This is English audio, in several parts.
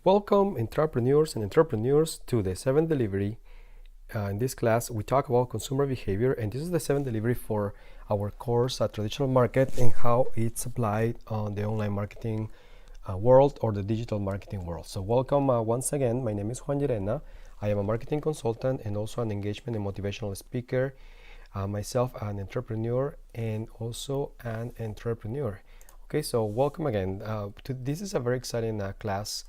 Welcome entrepreneurs and entrepreneurs to the 7th delivery. In this class we talk about consumer behavior, and this is the 7th delivery for our course Traditional Market and how it's applied on the online marketing world or the digital marketing world. So welcome once again. My name is Juan LLerena. I am a marketing consultant and also an engagement and motivational speaker. Myself an entrepreneur and also an entrepreneur. Okay, so welcome again. This is a very exciting class.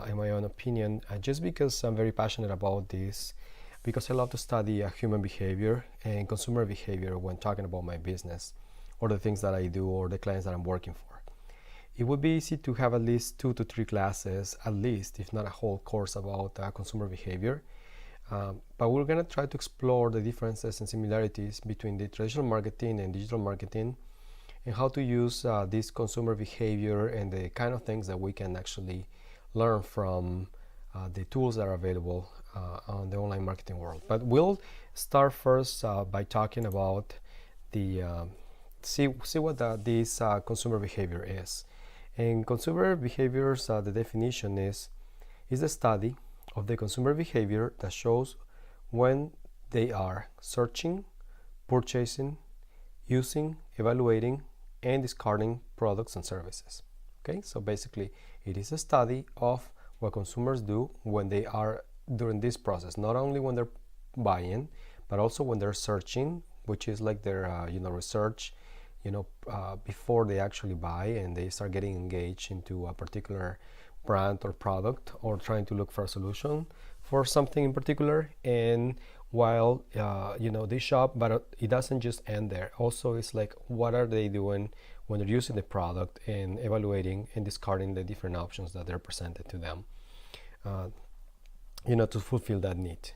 In my own opinion, just because I'm very passionate about this, because I love to study human behavior and consumer behavior when talking about my business or the things that I do or the clients that I'm working for. It would be easy to have at least 2 to 3 classes, at least, if not a whole course about consumer behavior. But we're going to try to explore the differences and similarities between the traditional marketing and digital marketing, and how to use this consumer behavior and the kind of things that we can actually learn from the tools that are available on the online marketing world. But we'll start first by talking about the see what this consumer behavior is. And consumer behaviors, the definition is the study of the consumer behavior that shows when they are searching, purchasing, using, evaluating, and discarding products and services. Okay, so basically it is a study of what consumers do when they are during this process, not only when they're buying, but also when they're searching, which is like their research, before they actually buy and they start getting engaged into a particular brand or product, or trying to look for a solution for something in particular. And while they shop, but it doesn't just end there. Also, it's like, what are they doing when they're using the product and evaluating and discarding the different options that they're presented to them, to fulfill that need.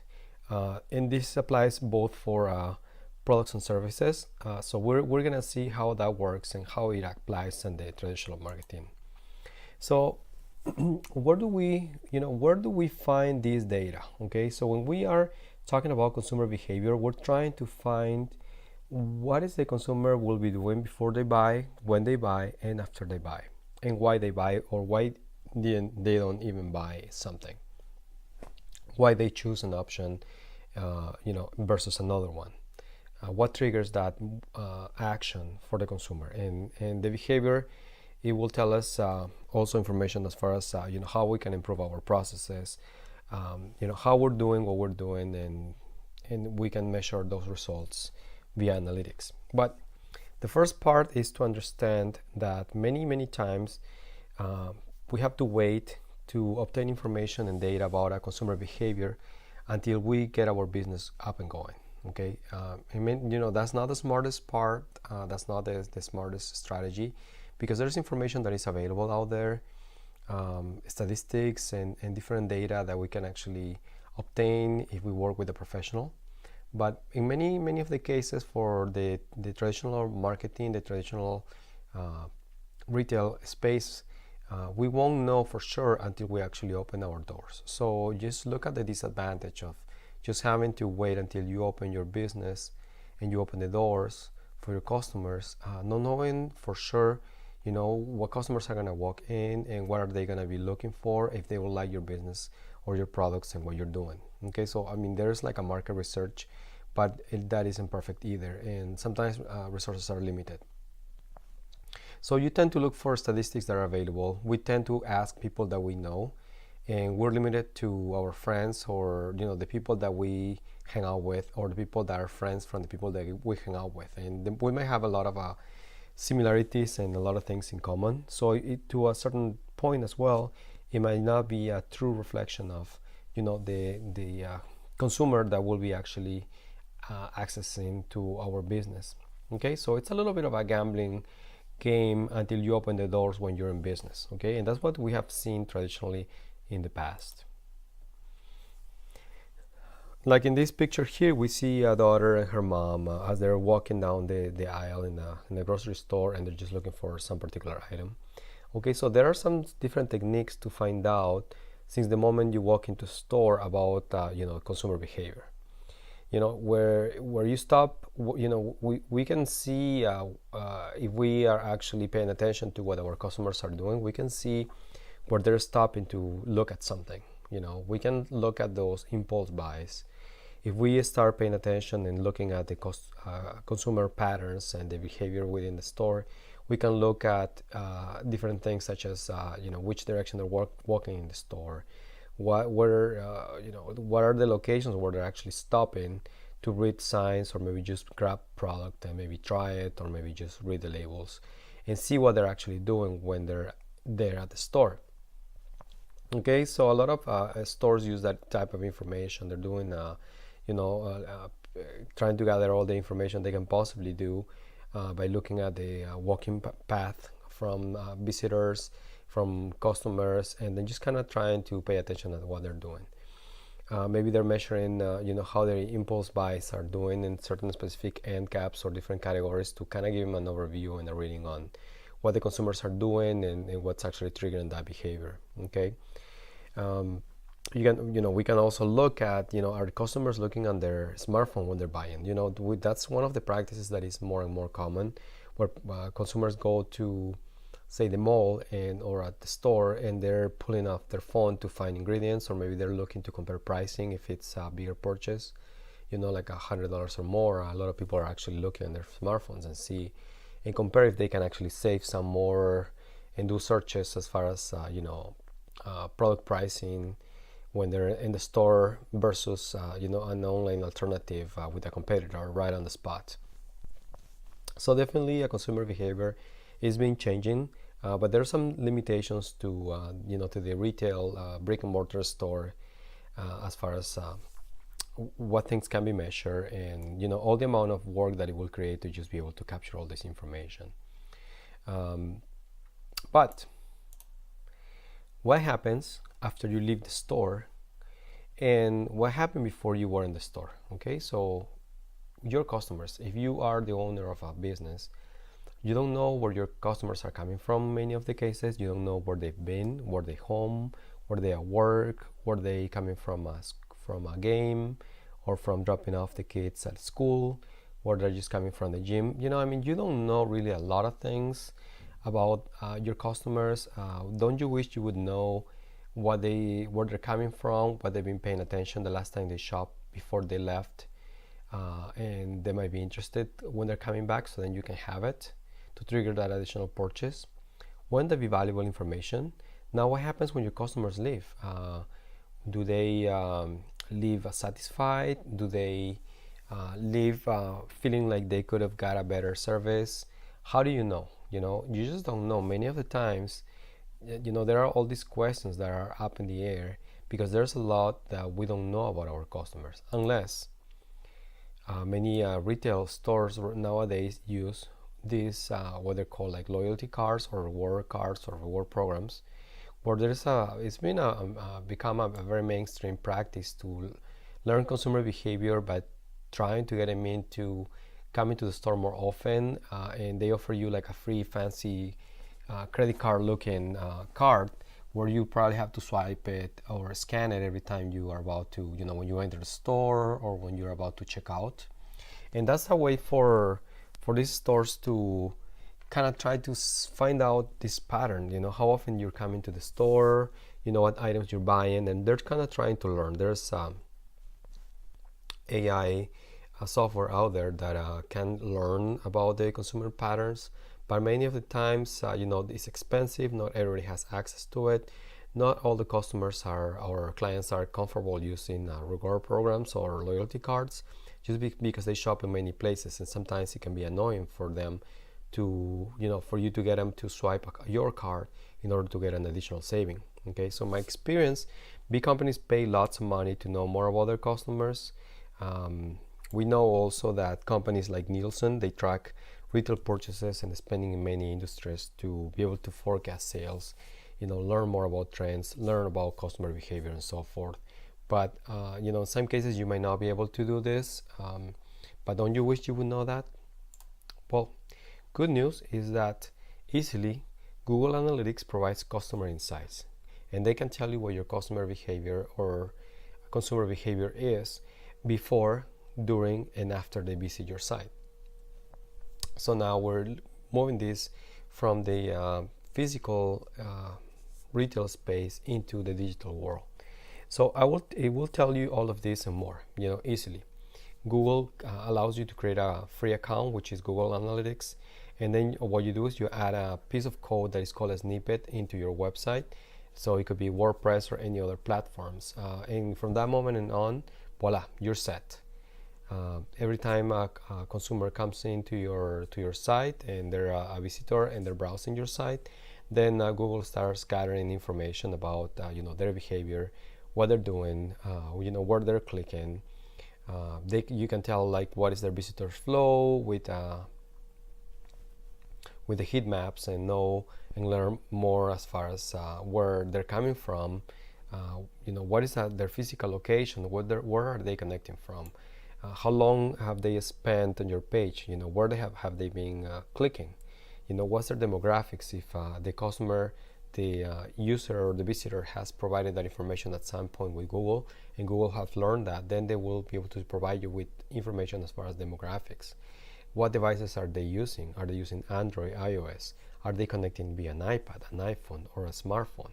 And this applies both for products and services. So we're going to see how that works and how it applies in the traditional marketing. So where do we find this data? Okay, so when we are talking about consumer behavior, we're trying to find what is the consumer will be doing before they buy, when they buy, and after they buy, and why they buy, or why they don't even buy something, why they choose an option versus another one, what triggers that action for the consumer, and the behavior. It will tell us also information as far as how we can improve our processes, how we're doing what we're doing, and we can measure those results via analytics. But the first part is to understand that many times we have to wait to obtain information and data about our consumer behavior until we get our business up and going. Okay, that's not the smartest part. That's not the smartest strategy, because there's information that is available out there, statistics and different data that we can actually obtain if we work with a professional. But in many of the cases for the traditional marketing, the traditional retail space, we won't know for sure until we actually open our doors. So just look at the disadvantage of just having to wait until you open your business and you open the doors for your customers, not knowing for sure what customers are going to walk in and what are they going to be looking for, if they will like your business or your products and what you're doing. Okay, so there's like a market research, but that isn't perfect either, and sometimes resources are limited. So you tend to look for statistics that are available. We tend to ask people that we know, and we're limited to our friends, or the people that we hang out with, or the people that are friends from the people that we hang out with, and we may have a lot of similarities and a lot of things in common. So to a certain point as well, it might not be a true reflection of the consumer that will be actually accessing to our business. Okay, so it's a little bit of a gambling game until you open the doors when you're in business. Okay, and that's what we have seen traditionally in the past. Like in this picture here, we see a daughter and her mom as they're walking down the aisle in the grocery store, and they're just looking for some particular item. Okay, so there are some different techniques to find out since the moment you walk into store about consumer behavior. Where you stop, we can see if we are actually paying attention to what our customers are doing. We can see where they're stopping to look at something. We can look at those impulse buys. If we start paying attention and looking at the consumer patterns and the behavior within the store, we can look at different things such as which direction they're walking in the store, what are the locations where they're actually stopping to read signs, or maybe just grab product and maybe try it, or maybe just read the labels and see what they're actually doing when they're there at the store. Okay, so a lot of stores use that type of information. They're doing trying to gather all the information they can possibly do by looking at the walking path from visitors, from customers, and then just kind of trying to pay attention to what they're doing. Maybe they're measuring how their impulse buys are doing in certain specific end caps or different categories to kind of give them an overview and a reading on what the consumers are doing and what's actually triggering that behavior. Okay. We can also look at, are customers looking on their smartphone when they're buying? That's one of the practices that is more and more common, where consumers go to, say, the mall or at the store, and they're pulling off their phone to find ingredients, or maybe they're looking to compare pricing if it's a bigger purchase, like $100 or more. A lot of people are actually looking at their smartphones and see and compare if they can actually save some more and do searches as far as product pricing when they're in the store versus an online alternative with a competitor right on the spot. So definitely a consumer behavior is being changing, but there are some limitations to to the retail brick and mortar store as far as what things can be measured, and all the amount of work that it will create to just be able to capture all this information. But what happens after you leave the store, and what happened before you were in the store? Okay, so your customers, if you are the owner of a business, you don't know where your customers are coming from. Many of the cases, you don't know where they've been, were they home, were they at work, were they coming from a game, or from dropping off the kids at school, or they're just coming from the gym. You don't know really a lot of things about your customers. Don't you wish you would know where they're coming from, what they've been paying attention the last time they shopped before they left, and they might be interested when they're coming back, so then you can have it to trigger that additional purchase. Wouldn't that be valuable information? Now, what happens when your customers leave? Do they leave satisfied? Do they leave feeling like they could have got a better service? How do you know? You just don't know. Many of the times, there are all these questions that are up in the air because there's a lot that we don't know about our customers, unless many retail stores nowadays use these what they're called like loyalty cards or reward cards or reward programs, where it's been become a very mainstream practice to learn consumer behavior by trying to get them into coming to the store more often, and they offer you like a free fancy credit card looking card where you probably have to swipe it or scan it every time you are about to, when you enter the store or when you're about to check out. And that's a way for these stores to kind of try to find out this pattern, how often you're coming to the store, what items you're buying, and they're kind of trying to learn. There's AI software out there that can learn about the consumer patterns, but many of the times, it's expensive. Not everybody has access to it. Not all the customers or clients are comfortable using reward programs or loyalty cards, just because they shop in many places, and sometimes it can be annoying for them to, for you to get them to swipe your card in order to get an additional saving. Okay, so my experience, big companies pay lots of money to know more about their customers. We know also that companies like Nielsen, they track retail purchases and spending in many industries to be able to forecast sales, learn more about trends, learn about customer behavior and so forth. But in some cases you might not be able to do this, but don't you wish you would know that? Well, good news is that easily Google Analytics provides customer insights, and they can tell you what your customer behavior or consumer behavior is before, during, and after they visit your site. So now we're moving this from the physical retail space into the digital world. So it will tell you all of this and more, easily. Google allows you to create a free account, which is Google Analytics, and then what you do is you add a piece of code that is called a snippet into your website. So it could be WordPress or any other platforms, and from that moment and on, voila, you're set. Every time a consumer comes into your site and they're a visitor and they're browsing your site, then Google starts gathering information about their behavior, what they're doing, where they're clicking. You can tell like what is their visitors flow with the heat maps, and know and learn more as far as where they're coming from. What is their physical location, where are they connecting from, how long have they spent on your page, where have they been clicking, what's their demographics. If the customer, the user or the visitor has provided that information at some point with Google, and Google has learned that, then they will be able to provide you with information as far as demographics. What devices are they using? Are they using Android, iOS? Are they connecting via an iPad, an iPhone, or a smartphone?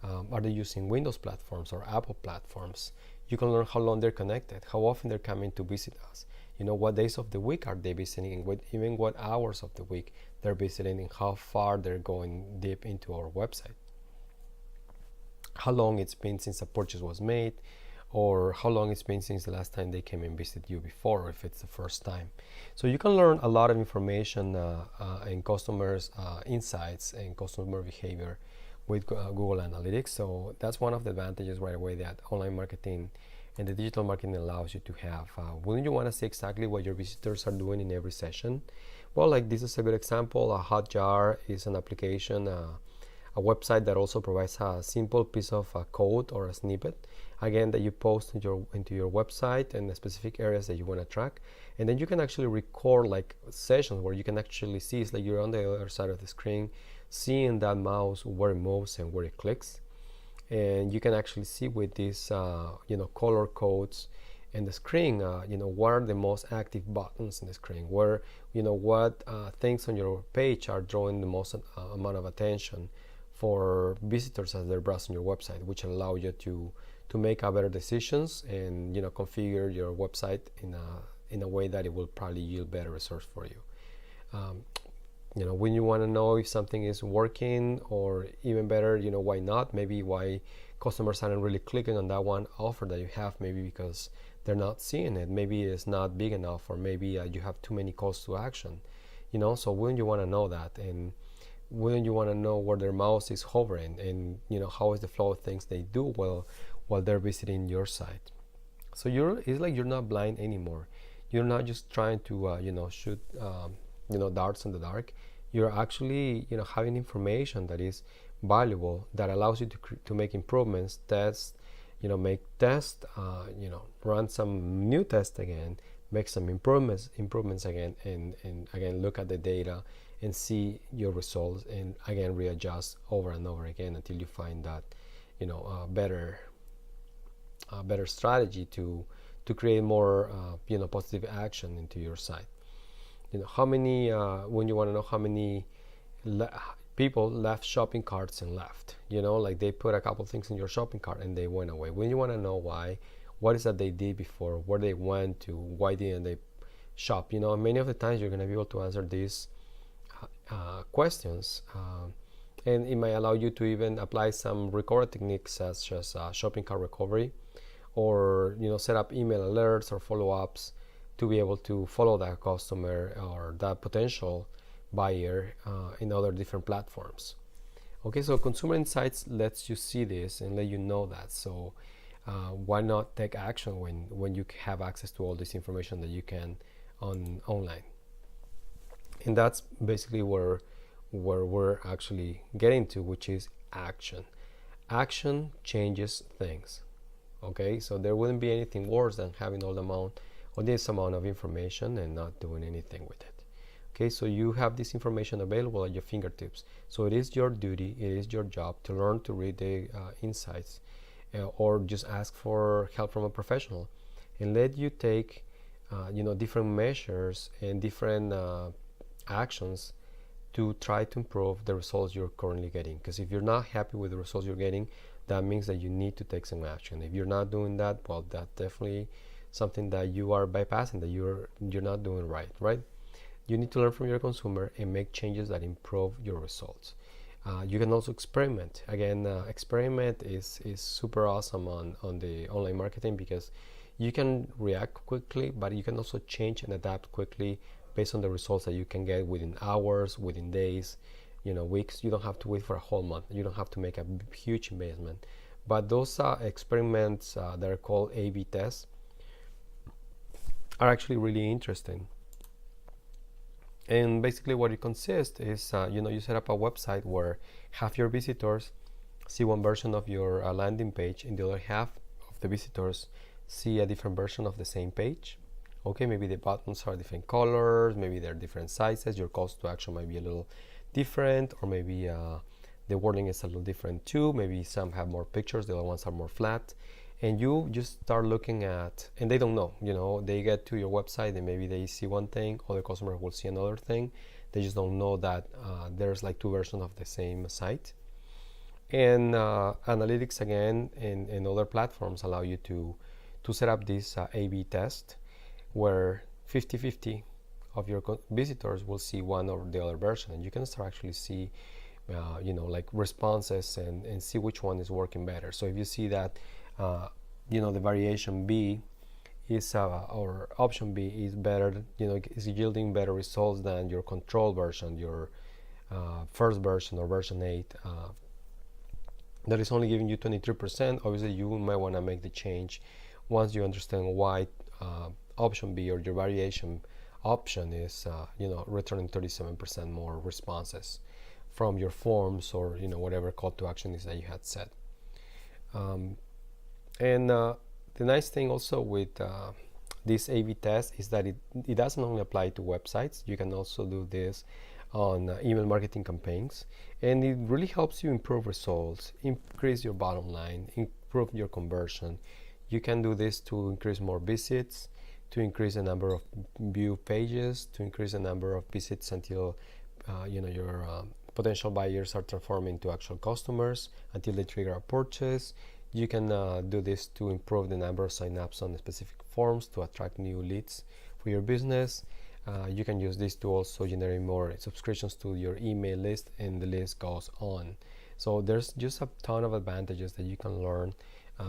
Are they using Windows platforms or Apple platforms? You can learn how long they're connected, how often they're coming to visit us. What days of the week are they visiting, and even what hours of the week they're visiting, and how far they're going deep into our website. How long it's been since a purchase was made, or how long it's been since the last time they came and visited you before, if it's the first time. So you can learn a lot of information in customers' insights and customer behavior with Google Analytics. So that's one of the advantages right away that online marketing and the digital marketing allows you to have. Wouldn't you want to see exactly what your visitors are doing in every session? Well, like this is a good example. Hotjar is an application, a website that also provides a simple piece of code or a snippet, again, that you post into your website and the specific areas that you want to track. And then you can actually record like sessions where you can actually see, it's like you're on the other side of the screen, seeing that mouse where it moves and where it clicks. And you can actually see with these color codes in the screen, what are the most active buttons in the screen, where what things on your page are drawing the most amount of attention for visitors as they're browsing your website, which allow you to make better decisions and configure your website in a way that it will probably yield better results for you. When you want to know if something is working, or even better, why not, maybe why customers aren't really clicking on that one offer that you have, maybe because they're not seeing it, maybe it's not big enough, or maybe you have too many calls to action, so wouldn't you want to know that? And wouldn't you want to know where their mouse is hovering, and how is the flow of things they do while they're visiting your site? So it's like you're not blind anymore. You're not just trying to shoot darts in the dark. You're actually having information that is valuable, that allows you to make improvements, test, make tests, run some new tests again, make some improvements again, and again look at the data and see your results, and again readjust over and over again until you find that better strategy to create more positive action into your site. How many when you want to know how many people left shopping carts and left, like they put a couple things in your shopping cart and they went away. When you want to know why, what is that they did before, where they went to, why didn't they shop, many of the times you're going to be able to answer these questions, and it might allow you to even apply some recovery techniques such as shopping cart recovery, or set up email alerts or follow-ups to be able to follow that customer or that potential buyer in other different platforms. Okay, so Consumer Insights lets you see this and let you know that. So why not take action when you have access to all this information that you can online? And that's basically where we're actually getting to, which is action. Action changes things. Okay, so there wouldn't be anything worse than having this amount of information and not doing anything with it. Okay, so you have this information available at your fingertips. So it is your duty, it is your job to learn to read the insights, or just ask for help from a professional, and let you take different measures and different actions to try to improve the results you're currently getting. Because if you're not happy with the results you're getting, that means that you need to take some action. If you're not doing that, well, that's definitely something that you are bypassing, that you're not doing right? You need to learn from your consumer and make changes that improve your results. You can also experiment. Again, experiment is super awesome on the online marketing, because you can react quickly, but you can also change and adapt quickly based on the results that you can get within hours, within days, weeks. You don't have to wait for a whole month. You don't have to make a huge investment. But those experiments that are called A/B tests are actually really interesting. And basically what it consists is, you set up a website where half your visitors see one version of your landing page, and the other half of the visitors see a different version of the same page. Okay, maybe the buttons are different colors, maybe they're different sizes, your calls to action might be a little different, or maybe the wording is a little different too. Maybe some have more pictures, the other ones are more flat. And you just start looking at, and they don't know, they get to your website and maybe they see one thing, other customers will see another thing. They just don't know that there's like two versions of the same site. And analytics, again, and other platforms allow you to set up this A/B test where 50-50 of your visitors will see one or the other version, and you can start actually see like responses and see which one is working better. So if you see that the variation B is or option B is better, is yielding better results than your control version, your first version or version 8, that is only giving you 23%. Obviously you might want to make the change once you understand why option B or your variation option is returning 37% more responses from your forms, or whatever call to action is that you had set. And the nice thing also with this A/B test is that it doesn't only apply to websites. You can also do this on email marketing campaigns, and it really helps you improve results, increase your bottom line, improve your conversion. You can do this to increase more visits, to increase the number of view pages, to increase the number of visits until your potential buyers are transformed into actual customers, until they trigger a purchase. You can do this to improve the number of sign-ups on specific forms to attract new leads for your business. You can use this to also generate more subscriptions to your email list, and the list goes on. So there's just a ton of advantages that you can learn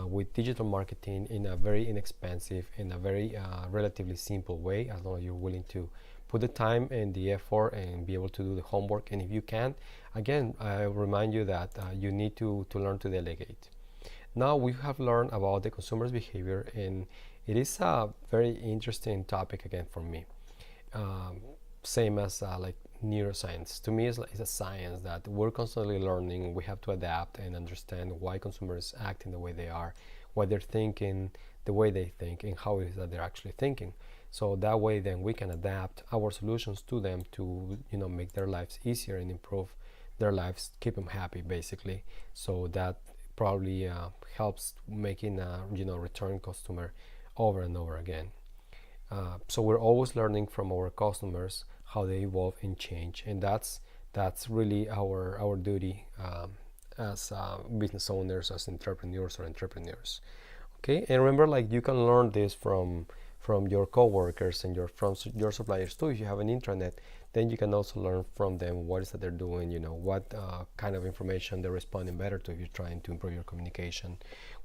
with digital marketing in a very inexpensive, in a very relatively simple way, as long as you're willing to put the time and the effort and be able to do the homework. And if you can't, again, I remind you that you need to learn to delegate. Now we have learned about the consumer's behavior, and it is a very interesting topic again for me. Same as like neuroscience. To me, it's a science that we're constantly learning. We have to adapt and understand why consumers act in the way they are, why they're thinking the way they think, and how it is that they're actually thinking. So that way then we can adapt our solutions to them to make their lives easier and improve their lives, keep them happy basically. So that probably helps making a return customer over and over again. So we're always learning from our customers how they evolve and change, and that's really our duty as business owners, as entrepreneurs. Okay, and remember, like, you can learn this from your coworkers and from your suppliers too. If you have an intranet, then you can also learn from them what is that they're doing, what kind of information they're responding better to if you're trying to improve your communication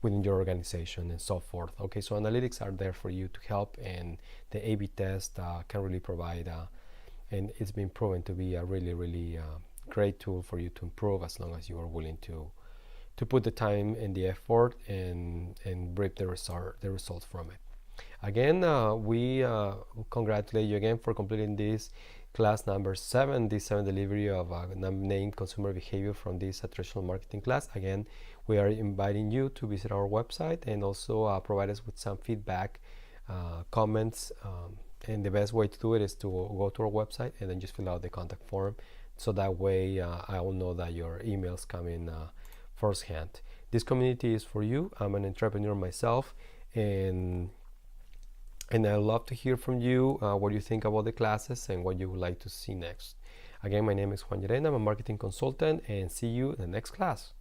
within your organization and so forth. Okay, so analytics are there for you to help, and the A/B test can really provide, and it's been proven to be a really great tool for you to improve, as long as you are willing to put the time and the effort and reap the results from it. Again, we congratulate you again for completing this class number 7, this 7 delivery of named consumer behavior from this traditional marketing class. Again, we are inviting you to visit our website and also provide us with some feedback, comments, and the best way to do it is to go to our website and then just fill out the contact form, so that way I will know that your emails come in firsthand. This community is for you. I'm an entrepreneur myself, and I love to hear from you what you think about the classes and what you would like to see next. Again, my name is Juan LLerena. I'm a marketing consultant, and see you in the next class.